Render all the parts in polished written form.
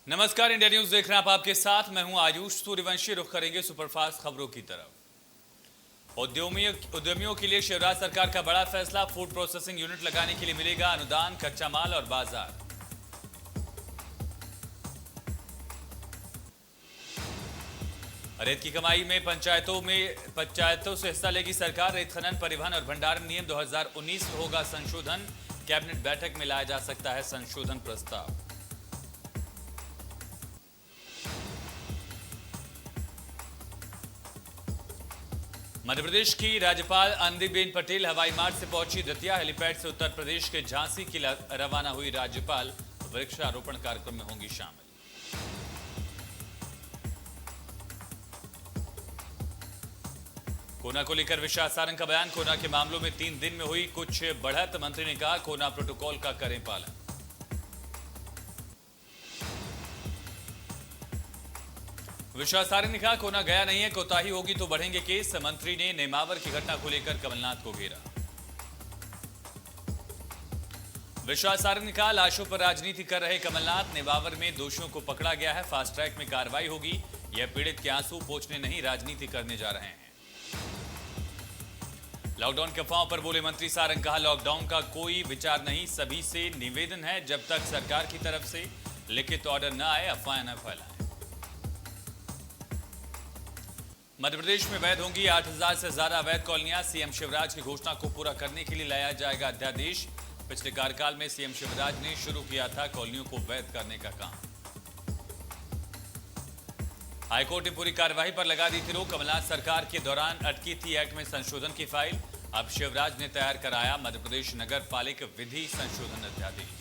नमस्कार, India news देख रहे हैं आप। आपके साथ मैं हूं आयुष सूर्यवंशी। रुख करेंगे सुपरफास्ट खबरों की तरफ। उद्यमियों के लिए शिवराज सरकार का बड़ा फैसला। फूड प्रोसेसिंग यूनिट लगाने के लिए मिलेगा अनुदान, कच्चा माल और बाजार। रेत की कमाई में पंचायतों से हिस्सा लेगी सरकार। रेत खनन, परिवहन और भंडारण नियम 2019 में होगा संशोधन। कैबिनेट बैठक में लाया जा सकता है संशोधन प्रस्ताव। मध्य प्रदेश की राज्यपाल आनंदीबेन पटेल हवाई मार्ग से पहुंची दतिया। हेलीपैड से उत्तर प्रदेश के झांसी की रवाना हुई राज्यपाल। वृक्षारोपण कार्यक्रम में होंगी शामिल। कोरोना को लेकर विशाल सारंग का बयान। कोरोना के मामलों में 3 दिन में हुई कुछ बढ़त। मंत्री ने कहा कोरोना प्रोटोकॉल का करें पालन। विश्वास सारंग ने कहा कोरोना गया नहीं है, कोताही होगी तो बढ़ेंगे केस। मंत्री ने नेमावर की घटना को लेकर कमलनाथ को घेरा। विश्वास सारंग ने कहा लाशों पर राजनीति कर रहे कमलनाथ। नेमावर में दोषियों को पकड़ा गया है, फास्ट ट्रैक में कार्रवाई होगी। यह पीड़ित के आंसू पोंछने नहीं, राजनीति करने जा रहे हैं। लॉकडाउन के अफवाहों पर बोले मंत्री सारंग। कहा लॉकडाउन का कोई विचार नहीं, सभी से निवेदन है जब तक सरकार की तरफ से लिखित ऑर्डर न आए अफवाहें न फैलाएं। मध्य प्रदेश में वैध होंगी 8000 से ज्यादा अवैध कॉलोनियां। सीएम शिवराज की घोषणा को पूरा करने के लिए लाया जाएगा अध्यादेश। पिछले कार्यकाल में सीएम शिवराज ने शुरू किया था कॉलोनियों को वैध करने का काम। हाईकोर्ट ने पूरी कार्यवाही पर लगा दी थी रोक। कमलनाथ सरकार के दौरान अटकी थी एक्ट में संशोधन की फाइल। अब शिवराज ने तैयार कराया मध्य प्रदेश नगर पालिक विधि संशोधन अध्यादेश।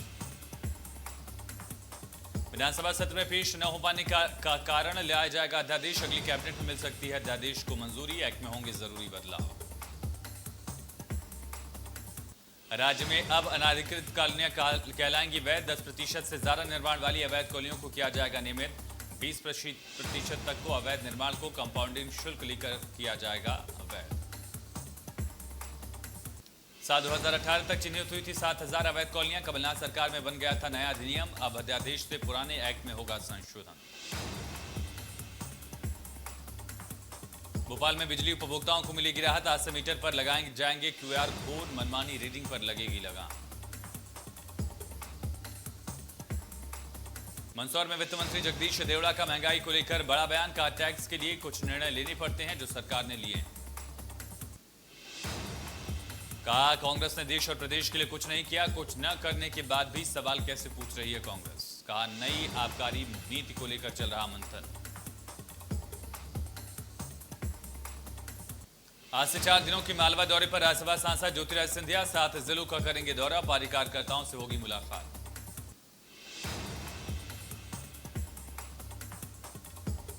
विधानसभा सत्र में पेश न हो पाने का कारण लाया जाएगा अध्यादेश। अगली कैबिनेट में मिल सकती है अध्यादेश को मंजूरी। एक्ट में होंगे जरूरी बदलाव। राज्य में अब अनाधिकृत कॉलोनियां कहलाएंगी वैध। 10% से ज्यादा निर्माण वाली अवैध कॉलोनियों को किया जाएगा नियमित। 20% तक को अवैध निर्माण को कंपाउंडिंग शुल्क लेकर किया जाएगा अवैध। साल 2018 तक चिन्हित हुई थी 7000 अवैध कॉलोनियां। कमलनाथ सरकार में बन गया था नया अधिनियम। अब अध्यादेश से पुराने एक्ट में होगा संशोधन। भोपाल में बिजली उपभोक्ताओं को मिलेगी राहत। आज से मीटर पर लगाए जाएंगे क्यूआर कोड। मनमानी रीडिंग पर लगेगी लगाम। मंदसौर में वित्त मंत्री जगदीश देवड़ा का महंगाई को लेकर बड़ा बयान। कहा टैक्स के लिए कुछ निर्णय लेने पड़ते हैं जो सरकार ने लिए। कहा कांग्रेस ने देश और प्रदेश के लिए कुछ नहीं किया। कुछ न करने के बाद भी सवाल कैसे पूछ रही है कांग्रेस। कहा नई आबकारी नीति को लेकर चल रहा मंथन। आज से 4 दिनों के मालवा दौरे पर राज्यसभा सांसद ज्योतिरादित्य सिंधिया। 7 जिलों का करेंगे दौरा। पार्टी कार्यकर्ताओं से होगी मुलाकात।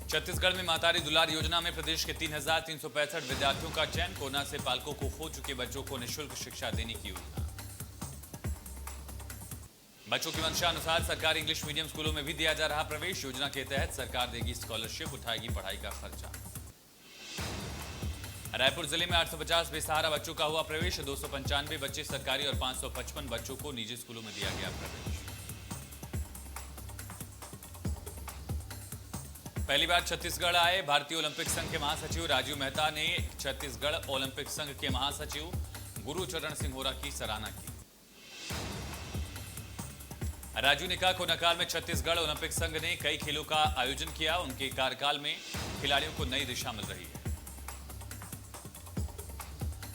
छत्तीसगढ़ में महतारी दुलार योजना में प्रदेश के 3365 विद्यार्थियों का चयन। कोरोना से पालकों को खो चुके बच्चों को निःशुल्क शिक्षा देने की योजना। बच्चों की मंशा अनुसार सरकारी इंग्लिश मीडियम स्कूलों में भी दिया जा रहा प्रवेश। योजना के तहत सरकार देगी स्कॉलरशिप, उठाएगी पढ़ाई का खर्चा। रायपुर जिले में 850 बेसहारा बच्चों का हुआ प्रवेश। 295 बच्चे सरकारी और 555 बच्चों को निजी स्कूलों में दिया गया प्रवेश। पहली बार छत्तीसगढ़ आए भारतीय ओलंपिक संघ के महासचिव राजीव मेहता ने छत्तीसगढ़ ओलंपिक संघ के महासचिव गुरुचरण सिंह की सराहना की। राजू ने कहा कोरोना काल में छत्तीसगढ़ ओलंपिक संघ ने कई खेलों का आयोजन किया। उनके कार्यकाल में खिलाड़ियों को नई दिशा मिल रही है।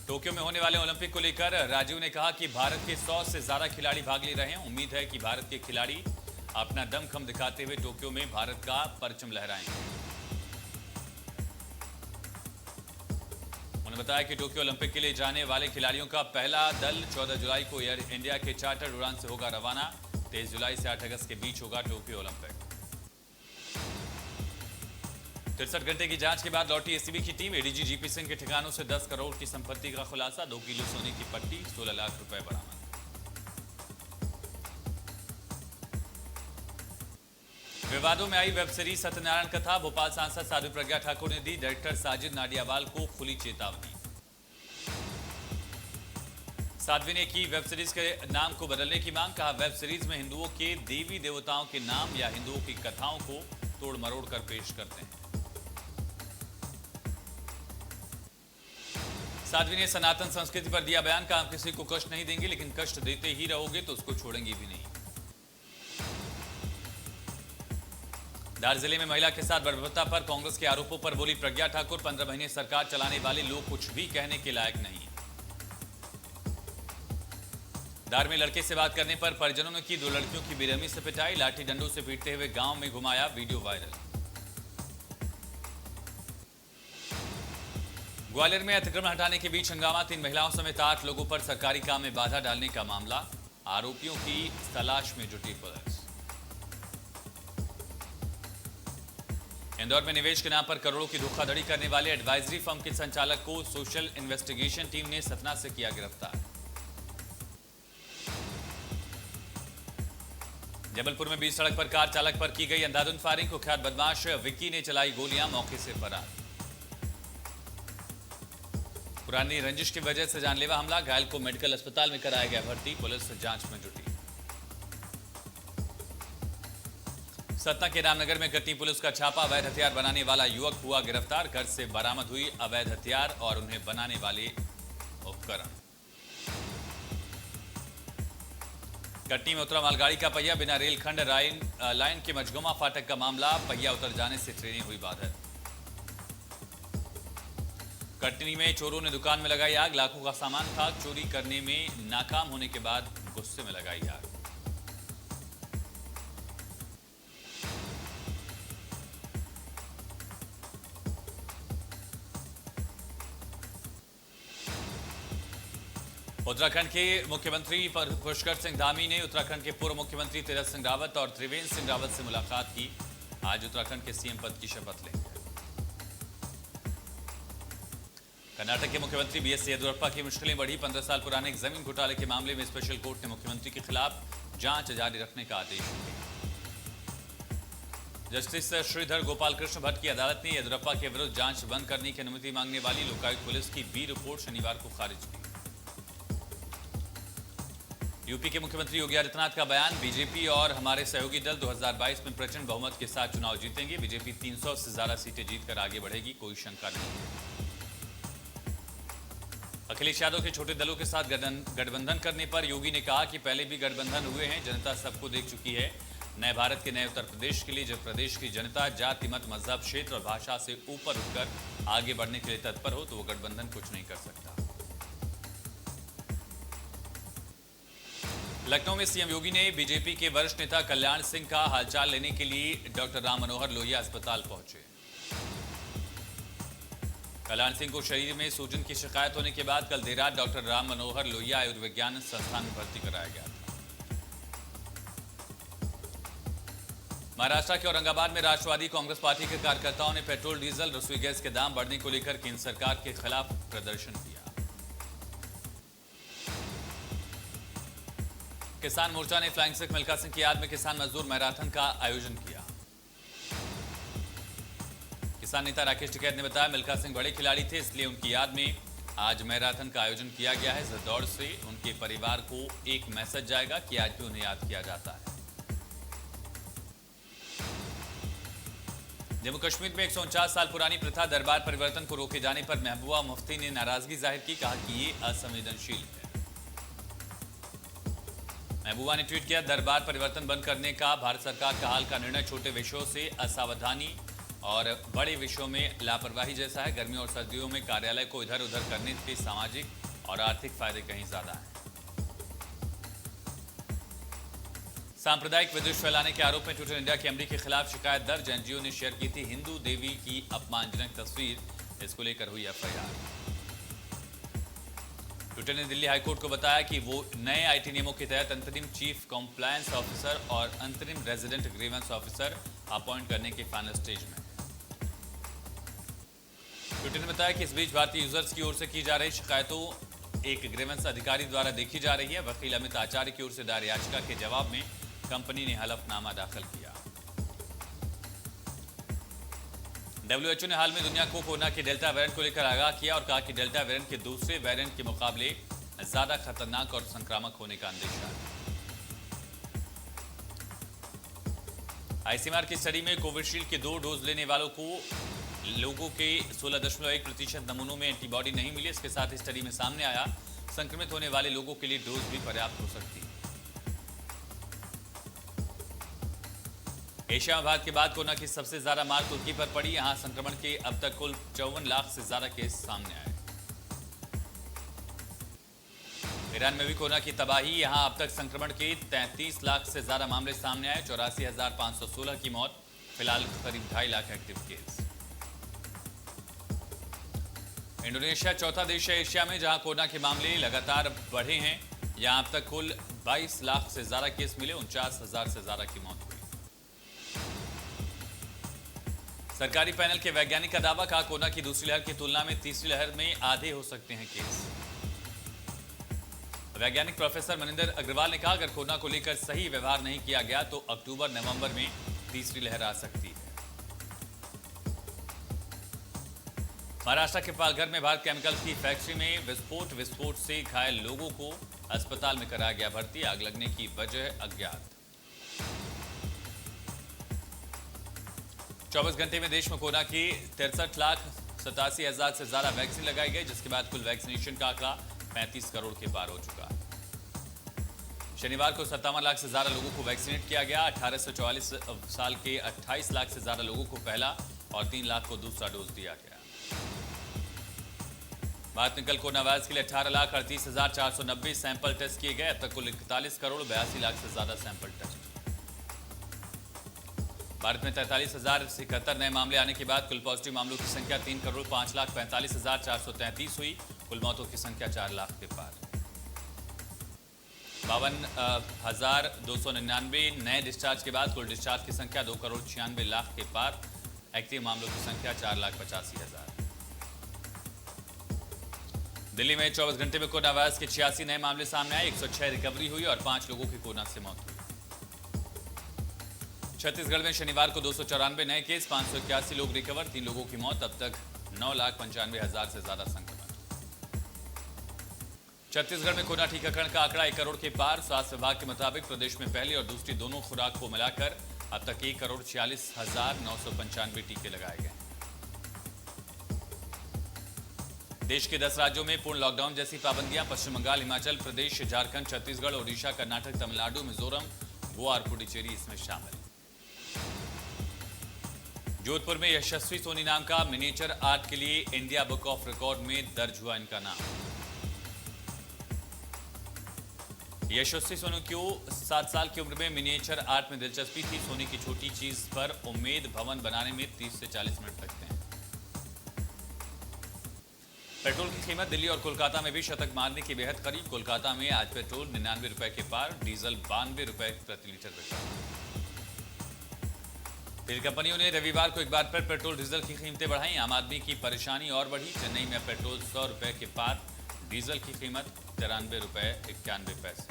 टोक्यो में होने वाले ओलंपिक को लेकर राजू ने कहा कि भारत के 100 से ज्यादा खिलाड़ी भाग ले रहे हैं। उम्मीद है कि भारत के खिलाड़ी अपना दमखम दिखाते हुए टोक्यो में भारत का परचम लहराएंगे। उन्होंने बताया कि टोक्यो ओलंपिक के लिए जाने वाले खिलाड़ियों का पहला दल 14 जुलाई को एयर इंडिया के चार्टर्ड उड़ान से होगा रवाना। 23 जुलाई से 8 अगस्त के बीच होगा टोक्यो ओलंपिक। 63 घंटे की जांच के बाद लौटी एसीबी की टीम। एडीजी जीपी सिंह के ठिकानों से 10 करोड़ की संपत्ति का खुलासा। 2 किलो सोने की पट्टी, 16 लाख रुपए बरामद। विवादों में आई वेब सीरीज सत्यनारायण कथा। भोपाल सांसद साध्वी प्रज्ञा ठाकुर ने दी डायरेक्टर साजिद नाडियावाल को खुली चेतावनी। साध्वी ने की वेब सीरीज के नाम को बदलने की मांग। कहा, वेब सीरीज में हिंदुओं के देवी देवताओं के नाम या हिंदुओं की कथाओं को तोड़ मरोड़ कर पेश करते हैं। साध्वी ने सनातन संस्कृति पर दिया बयान। कहा, हम किसी को कष्ट नहीं देंगे, लेकिन कष्ट देते ही रहोगे तो उसको छोड़ेंगे भी नहीं। धार जिले में महिला के साथ बर्बरता पर कांग्रेस के आरोपों पर बोली प्रज्ञा ठाकुर। 15 महीने सरकार चलाने वाले लोग कुछ भी कहने के लायक नहीं। धार में लड़के से बात करने पर परिजनों ने की 2 लड़कियों की बेरहमी से पिटाई। लाठी डंडों से पीटते हुए गांव में घुमाया, वीडियो वायरल। ग्वालियर में अतिक्रमण हटाने के बीच हंगामा। 3 महिलाओं समेत 8 लोगों पर सरकारी काम में बाधा डालने का मामला। आरोपियों की तलाश में जुटी पुलिस। इंदौर में निवेश के नाम पर करोड़ों की धोखाधड़ी करने वाले एडवाइजरी फर्म के संचालक को सोशल इन्वेस्टिगेशन टीम ने सतना से किया गिरफ्तार। जबलपुर में बीच सड़क पर कार चालक पर की गई अंधाधुंध फायरिंग। कुख्यात बदमाश विक्की ने चलाई गोलियां, मौके से फरार। पुरानी रंजिश की वजह से जानलेवा हमला। घायल को मेडिकल अस्पताल में कराया गया भर्ती। पुलिस जांच में जुटी। सतना के रामनगर में कटनी पुलिस का छापा। अवैध हथियार बनाने वाला युवक हुआ गिरफ्तार। घर से बरामद हुई अवैध हथियार और उन्हें बनाने वाले उपकरण। कटनी में उतरा मालगाड़ी का पहिया। बिना रेलखंड लाइन के मझगुमा फाटक का मामला। पहिया उतर जाने से ट्रेनें हुई बाधित। कटनी में चोरों ने दुकान में लगाई आग। लाखों का सामान था। चोरी करने में नाकाम होने के बाद गुस्से में लगाई आग। उत्तराखंड के मुख्यमंत्री पुष्कर सिंह धामी ने उत्तराखंड के पूर्व मुख्यमंत्री तीरथ सिंह रावत और त्रिवेंद्र सिंह रावत से मुलाकात की। आज उत्तराखंड के सीएम पद की शपथ लेंगे। कर्नाटक के मुख्यमंत्री बीएस येदियुरप्पा की मुश्किलें बढ़ी। 15 साल पुराने जमीन घोटाले के मामले में स्पेशल कोर्ट ने मुख्यमंत्री के खिलाफ जांच जारी रखने का आदेश दिया। जस्टिस श्रीधर गोपाल कृष्ण भट्ट की अदालत ने येदियुरप्पा के विरुद्ध जांच बंद करने की अनुमति मांगने वाली लोकायुक्त पुलिस की बी रिपोर्ट शनिवार को खारिज की। यूपी के मुख्यमंत्री योगी आदित्यनाथ का बयान। बीजेपी और हमारे सहयोगी दल 2022 में प्रचंड बहुमत के साथ चुनाव जीतेंगे। बीजेपी 300 से ज्यादा सीटें जीतकर आगे बढ़ेगी, कोई शंका नहीं है। अखिलेश यादव के छोटे दलों के साथ गठबंधन करने पर योगी ने कहा कि पहले भी गठबंधन हुए हैं, जनता सबको देख चुकी है। नए भारत के नए उत्तर प्रदेश के लिए जब प्रदेश की जनता जाति, मत, मजहब, क्षेत्र और भाषा से ऊपर उठकर आगे बढ़ने के लिए तत्पर हो तो वो गठबंधन कुछ नहीं कर सकता। लखनऊ में सीएम योगी ने बीजेपी के वरिष्ठ नेता कल्याण सिंह का हालचाल लेने के लिए डॉक्टर राम मनोहर लोहिया अस्पताल पहुंचे। कल्याण सिंह को शरीर में सूजन की शिकायत होने के बाद कल देर रात डॉक्टर राम मनोहर लोहिया आयुर्विज्ञान संस्थान में भर्ती कराया गया था। महाराष्ट्र के औरंगाबाद में राष्ट्रवादी कांग्रेस पार्टी के कार्यकर्ताओं ने पेट्रोल, डीजल, रसोई गैस के दाम बढ़ने को लेकर केंद्र सरकार के खिलाफ प्रदर्शन किया। किसान मोर्चा ने फ्लाइंग सिख मिल्खा सिंह की याद में किसान मजदूर मैराथन का आयोजन किया। किसान नेता राकेश टिकैत ने बताया, मिल्खा सिंह बड़े खिलाड़ी थे, इसलिए उनकी याद में आज मैराथन का आयोजन किया गया है। इस दौड़ से उनके परिवार को एक मैसेज जाएगा कि आज भी उन्हें याद किया जाता है। जम्मू कश्मीर में 149 साल पुरानी प्रथा दरबार परिवर्तन को रोके जाने पर महबूबा मुफ्ती ने नाराजगी जाहिर की। कहा कि ये असंवेदनशील है। महबूबा ने ट्वीट किया, दरबार परिवर्तन बंद करने का भारत सरकार का हाल का निर्णय छोटे विषयों से असावधानी और बड़े विषयों में लापरवाही जैसा है। गर्मियों और सर्दियों में कार्यालय को इधर उधर करने के सामाजिक और आर्थिक फायदे कहीं ज्यादा हैं। सांप्रदायिक विद्वेष फैलाने के आरोप में ट्विटर इंडिया की एमडी के खिलाफ शिकायत दर्ज। एनजीओ ने शेयर की थी हिंदू देवी की अपमानजनक तस्वीर, इसको लेकर हुई एफआईआर। ट्विटर ने दिल्ली हाईकोर्ट को बताया कि वो नए आईटी नियमों के तहत अंतरिम चीफ कॉम्प्लायंस ऑफिसर और अंतरिम रेजिडेंट ग्रीवेंस ऑफिसर अपॉइंट करने के फाइनल स्टेज में। ट्विटर ने बताया कि इस बीच भारतीय यूजर्स की ओर से की जा रही शिकायतों एक ग्रीवेंस अधिकारी द्वारा देखी जा रही है। वकील अमित आचार्य की ओर से दायर याचिका के जवाब में कंपनी ने हलफनामा दाखिल किया। डब्ल्यूएचओ ने हाल में दुनिया को कोरोना के डेल्टा वेरिएंट को लेकर आगाह किया और कहा कि डेल्टा वेरिएंट के दूसरे वेरिएंट के मुकाबले ज्यादा खतरनाक और संक्रामक होने का अंदेशा है। आईसीएमआर की स्टडी में कोविशील्ड के 2 डोज लेने वालों लोगों के 16.1% नमूनों में एंटीबॉडी नहीं मिली। इसके साथ ही स्टडी में सामने आया संक्रमित होने वाले लोगों के लिए डोज भी पर्याप्त हो सकती है। एशिया में भारत के बाद कोरोना की सबसे ज्यादा मार तुर्की पर पड़ी। यहां संक्रमण के अब तक कुल 54 लाख से ज्यादा केस सामने आए। ईरान में भी कोरोना की तबाही। यहां अब तक संक्रमण के 33 लाख से ज्यादा मामले सामने आए। 84,516 की मौत। फिलहाल करीब 2.5 लाख एक्टिव केस। इंडोनेशिया चौथा देश है एशिया में जहां कोरोना के मामले लगातार बढ़े हैं। यहां अब तक कुल 22 लाख से ज्यादा केस मिले। 49,000 से ज्यादा की मौत हुई। सरकारी पैनल के वैज्ञानिक का दावा। कहा कोरोना की दूसरी लहर की तुलना में तीसरी लहर में आधे हो सकते हैं केस। वैज्ञानिक प्रोफेसर मनिंदर अग्रवाल ने कहा अगर कोरोना को लेकर सही व्यवहार नहीं किया गया तो अक्टूबर नवंबर में तीसरी लहर आ सकती है। महाराष्ट्र के पालघर में भारत केमिकल्स की फैक्ट्री में विस्फोट से घायल लोगों को अस्पताल में कराया गया भर्ती। आग लगने की वजह अज्ञात। 24 घंटे में देश में कोरोना की 63,87,000 से ज्यादा वैक्सीन लगाई गई, जिसके बाद कुल वैक्सीनेशन का आंकड़ा 35 करोड़ के पार हो चुका है। शनिवार को 57 लाख से ज्यादा लोगों को वैक्सीनेट किया गया। 18 से 44 साल के 28 लाख से ज्यादा लोगों को पहला और 3 लाख को दूसरा डोज दिया गया। भारत में कल कोरोना वायरस के लिए 18,38,490 सैंपल टेस्ट किए गए। अब तक कुल 41 करोड़ 82 लाख से ज्यादा सैंपल टेस्ट। भारत में 43,071 नए मामले आने के बाद कुल पॉजिटिव मामलों की संख्या 3,05,45,433 हुई। कुल मौतों की संख्या 4 लाख के पार। 52,299 नए डिस्चार्ज के बाद कुल डिस्चार्ज की संख्या 2,96,00,000 के पार। एक्टिव मामलों की संख्या 4,85,000। दिल्ली में 24 घंटे में कोरोना वायरस के 86 नए मामले सामने आए। 106 रिकवरी हुई और 5 लोगों की कोरोना से मौत हुई। छत्तीसगढ़ में शनिवार को 294 नए केस, 581 लोग रिकवर, 3 लोगों की मौत। अब तक 9,95,000 से ज्यादा संक्रमण। छत्तीसगढ़ में कोरोना टीकाकरण का आंकड़ा 1 करोड़ के पार। स्वास्थ्य विभाग के मुताबिक प्रदेश में पहली और दूसरी दोनों खुराक को मिलाकर अब तक 1,46,995 टीके लगाए गए। देश के 10 राज्यों में पूर्ण लॉकडाउन जैसी पाबंदियां। पश्चिम बंगाल, हिमाचल प्रदेश, झारखंड, छत्तीसगढ़, ओडिशा, कर्नाटक, तमिलनाडु, मिजोरम, गोवा और पुडुचेरी इसमें शामिल। जोधपुर में यशस्वी सोनी नाम का मिनिएचर आर्ट के लिए इंडिया बुक ऑफ रिकॉर्ड में दर्ज हुआ इनका नाम। यशस्वी सोनी को 7 साल की उम्र में मिनिएचर आर्ट में दिलचस्पी थी। सोनी की छोटी चीज पर उम्मीद भवन बनाने में 30 से 40 मिनट लगते हैं। पेट्रोल की कीमत दिल्ली और कोलकाता में भी शतक मारने की बेहद करीब। कोलकाता में आज पेट्रोल 99 रुपए के पार, डीजल 92 रुपए प्रति लीटर बिका। तेल कंपनियों ने रविवार को एक बार फिर पेट्रोल डीजल की कीमतें बढ़ाई। आम आदमी की परेशानी और बढ़ी। चेन्नई में पेट्रोल 100 रुपए के पार, डीजल की कीमत 93 रुपए 91 पैसे।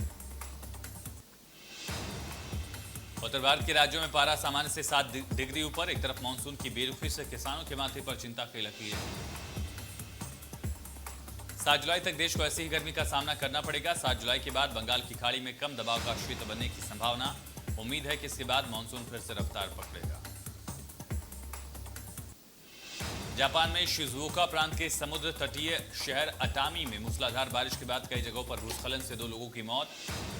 उत्तर भारत के राज्यों में पारा सामान्य से 7 डिग्री ऊपर। एक तरफ मानसून की बेरुखी से किसानों के माथे पर चिंता की लकीर। 7 जुलाई तक देश को ऐसी ही गर्मी का सामना करना पड़ेगा। 7 जुलाई के बाद बंगाल की खाड़ी में कम दबाव का क्षेत्र बनने की संभावना। उम्मीद है कि इसके बाद मानसून फिर से रफ्तार पकड़ेगा। जापान में शिजुओका प्रांत के समुद्र तटीय शहर अटामी में मूसलाधार बारिश के बाद कई जगहों पर भूस्खलन से 2 लोगों की मौत,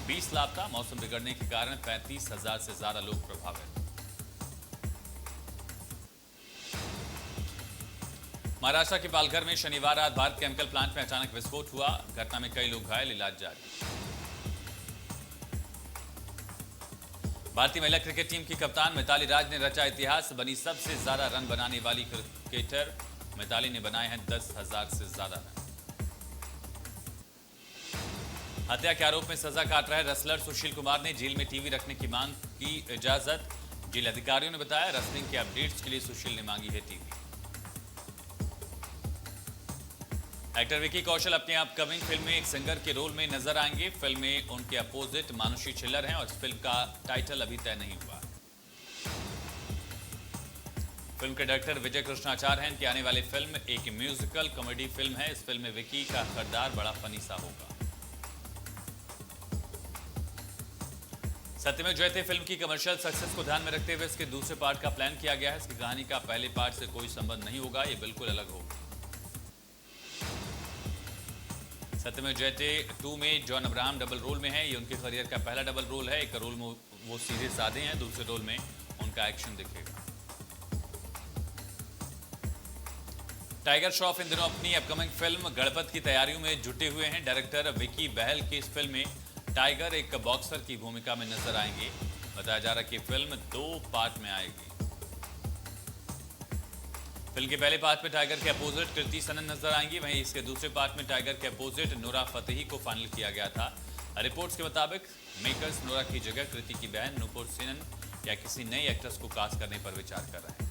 20 लापता। मौसम बिगड़ने के कारण 35,000 से ज्यादा लोग प्रभावित। महाराष्ट्र के पालघर में शनिवार रात भारत केमिकल प्लांट में अचानक विस्फोट हुआ। घटना में कई लोग घायल, इलाज जारी। भारतीय महिला क्रिकेट टीम की कप्तान मिताली राज ने रचा इतिहास। बनी सबसे ज्यादा रन बनाने वाली क्रिकेटर। मिताली ने बनाए हैं 10,000 से ज्यादा रन। हत्या के आरोप में सजा काट रहे रेसलर सुशील कुमार ने जेल में टीवी रखने की मांग की इजाजत। जेल अधिकारियों ने बताया रेसलिंग के अपडेट्स के लिए सुशील ने मांगी है टीवी। एक्टर विकी कौशल अपनी अपकमिंग फिल्म में एक सिंगर के रोल में नजर आएंगे। फिल्म में उनके अपोजिट मानुषी छिल्लर हैं और इस फिल्म का टाइटल अभी तय नहीं हुआ। फिल्म के डायरेक्टर विजय कृष्णाचार्य हैं। इनकी आने वाली फिल्म एक म्यूजिकल कॉमेडी फिल्म है। इस फिल्म में विकी का किरदार बड़ा फनी सा होगा। सत्यमेव जयते फिल्म की कमर्शियल सक्सेस को ध्यान में रखते हुए इसके दूसरे पार्ट का प्लान किया गया है। इसकी कहानी का पहले पार्ट से कोई संबंध नहीं होगा, ये बिल्कुल अलग होगा। सत्यमेव जयते 2 में जॉन अब्राहम डबल रोल में है। ये उनके करियर का पहला डबल रोल है। एक रोल में वो सीधे साधे हैं, दूसरे रोल में उनका एक्शन दिखेगा। टाइगर श्रॉफ इन दिनों अपनी अपकमिंग फिल्म गणपत की तैयारियों में जुटे हुए हैं। डायरेक्टर विकी बहल की इस फिल्म में टाइगर एक बॉक्सर की भूमिका में नजर आएंगे। बताया जा रहा है कि फिल्म 2 पार्ट में आएगी। फिल्म के पहले पार्ट में टाइगर के अपोजिट कृति सनन नजर आएंगी, वहीं इसके दूसरे पार्ट में टाइगर के अपोजिट नूरा फतेही को फाइनल किया गया था। रिपोर्ट्स के मुताबिक मेकर्स नूरा की जगह कृति की बहन नूपुर सेनन या किसी नई एक्ट्रेस को कास्ट करने पर विचार कर रहे हैं।